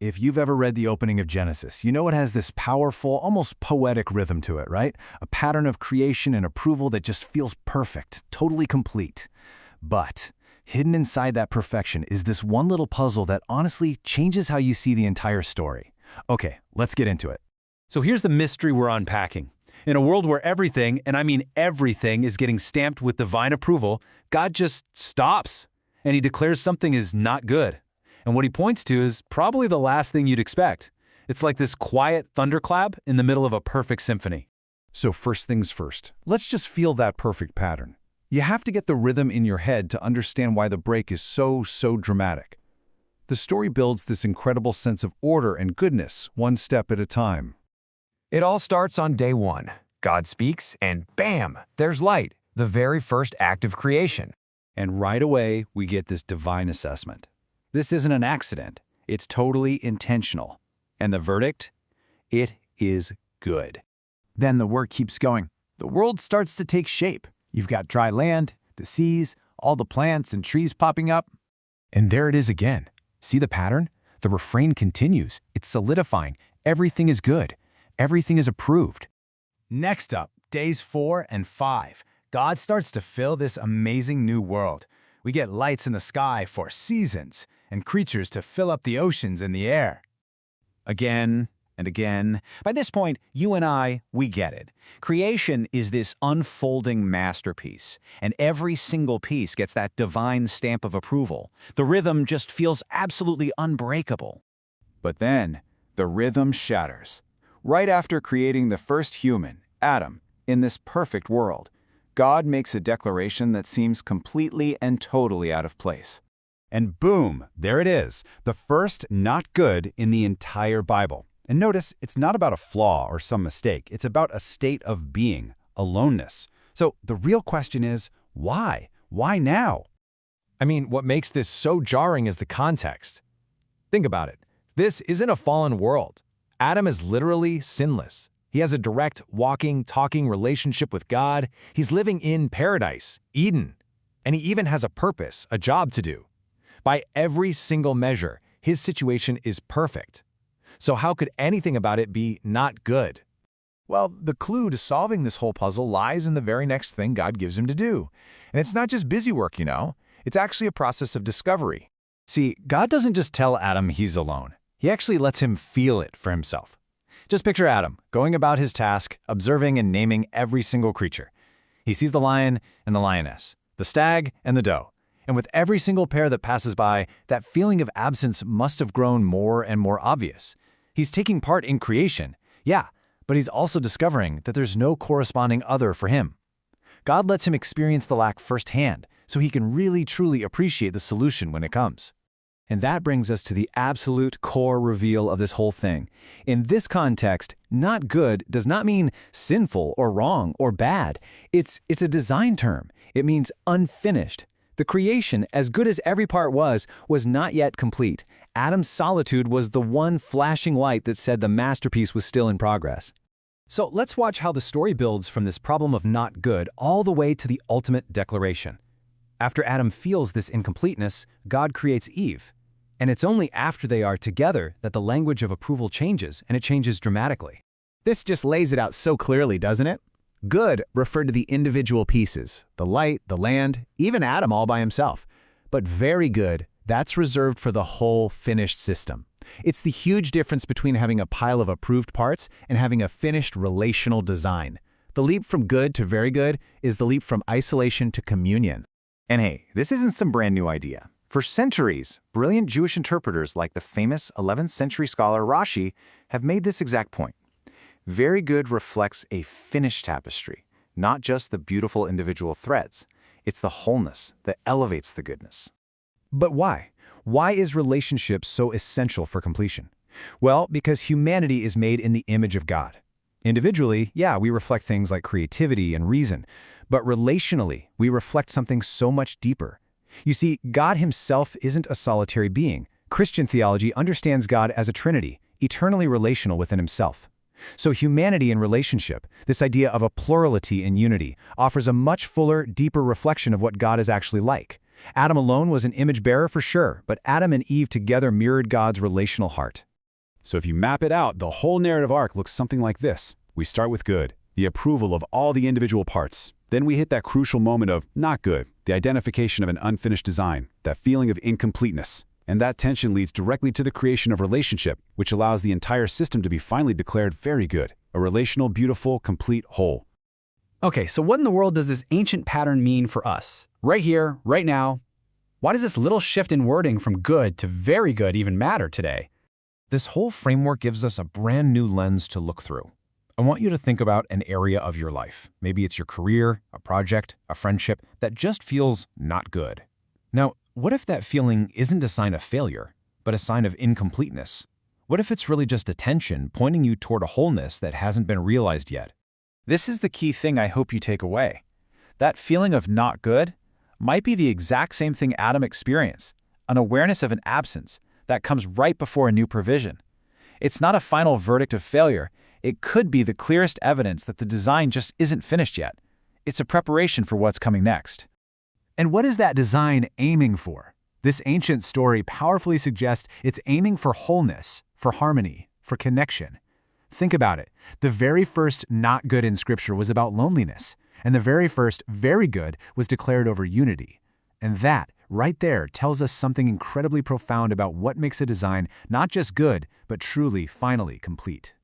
If you've ever read the opening of Genesis, you know it has this powerful, almost poetic rhythm to it, right? A pattern of creation and approval that just feels perfect, totally complete. But hidden inside that perfection is this one little puzzle that honestly changes how you see the entire story. Okay, let's get into it. So here's the mystery we're unpacking. In a world where everything, and I mean everything, is getting stamped with divine approval, God just stops, and he declares something is not good. And what he points to is probably the last thing you'd expect. It's like this quiet thunderclap in the middle of a perfect symphony. So first things first, let's just feel that perfect pattern. You have to get the rhythm in your head to understand why the break is so dramatic. The story builds this incredible sense of order and goodness, one step at a time. It all starts on day one. God speaks, and bam, there's light, the very first act of creation. And right away, we get this divine assessment. This isn't an accident. It's totally intentional. And the verdict? It is good. Then the work keeps going. The world starts to take shape. You've got dry land, the seas, all the plants and trees popping up. And there it is again. See the pattern? The refrain continues. It's solidifying. Everything is good. Everything is approved. Next up, days 4 and 5. God starts to fill this amazing new world. We get lights in the sky for seasons and creatures to fill up the oceans and the air. Again and again. By this point, you and I, we get it. Creation is this unfolding masterpiece, and every single piece gets that divine stamp of approval. The rhythm just feels absolutely unbreakable. But then, the rhythm shatters. Right after creating the first human, Adam, in this perfect world, God makes a declaration that seems completely and totally out of place. And boom, there it is, the first not good in the entire Bible. And notice, it's not about a flaw or some mistake. It's about a state of being, aloneness. So the real question is, why? Why now? I mean, what makes this so jarring is the context. Think about it. This isn't a fallen world. Adam is literally sinless. He has a direct, walking, talking relationship with God. He's living in paradise, Eden. And he even has a purpose, a job to do. By every single measure, his situation is perfect. So how could anything about it be not good? Well, the clue to solving this whole puzzle lies in the very next thing God gives him to do. And it's not just busy work, you know. It's actually a process of discovery. See, God doesn't just tell Adam he's alone. He actually lets him feel it for himself. Just picture Adam going about his task, observing and naming every single creature. He sees the lion and the lioness, the stag and the doe. And with every single pair that passes by, that feeling of absence must have grown more and more obvious. He's taking part in creation, yeah, but he's also discovering that there's no corresponding other for him. God lets him experience the lack firsthand, so he can really truly appreciate the solution when it comes. And that brings us to the absolute core reveal of this whole thing. In this context, not good does not mean sinful or wrong or bad. It's a design term. It means unfinished. The creation, as good as every part was not yet complete. Adam's solitude was the one flashing light that said the masterpiece was still in progress. So let's watch how the story builds from this problem of not good all the way to the ultimate declaration. After Adam feels this incompleteness, God creates Eve. And it's only after they are together that the language of approval changes, and it changes dramatically. This just lays it out so clearly, doesn't it? Good referred to the individual pieces, the light, the land, even Adam all by himself. But very good, that's reserved for the whole finished system. It's the huge difference between having a pile of approved parts and having a finished relational design. The leap from good to very good is the leap from isolation to communion. And hey, this isn't some brand new idea. For centuries, brilliant Jewish interpreters like the famous 11th century scholar Rashi have made this exact point. Very good reflects a finished tapestry, not just the beautiful individual threads. It's the wholeness that elevates the goodness. But why? Why is relationship so essential for completion? Well, because humanity is made in the image of God. Individually, yeah, we reflect things like creativity and reason, but relationally, we reflect something so much deeper. You see, God himself isn't a solitary being. Christian theology understands God as a trinity, eternally relational within himself. So humanity in relationship, this idea of a plurality in unity, offers a much fuller, deeper reflection of what God is actually like. Adam alone was an image bearer for sure, but Adam and Eve together mirrored God's relational heart. So if you map it out, the whole narrative arc looks something like this. We start with good, the approval of all the individual parts. Then we hit that crucial moment of not good, the identification of an unfinished design, that feeling of incompleteness. And that tension leads directly to the creation of relationship, which allows the entire system to be finally declared very good. A relational, beautiful, complete whole. Okay, so what in the world does this ancient pattern mean for us? Right here, right now. Why does this little shift in wording from good to very good even matter today? This whole framework gives us a brand new lens to look through. I want you to think about an area of your life. Maybe it's your career, a project, a friendship that just feels not good. Now, what if that feeling isn't a sign of failure, but a sign of incompleteness? What if it's really just a tension pointing you toward a wholeness that hasn't been realized yet? This is the key thing I hope you take away. That feeling of not good might be the exact same thing Adam experienced, an awareness of an absence that comes right before a new provision. It's not a final verdict of failure. It could be the clearest evidence that the design just isn't finished yet. It's a preparation for what's coming next. And what is that design aiming for? This ancient story powerfully suggests it's aiming for wholeness, for harmony, for connection. Think about it. The very first not good in Scripture was about loneliness, and the very first very good was declared over unity. And that, right there, tells us something incredibly profound about what makes a design not just good, but truly, finally complete.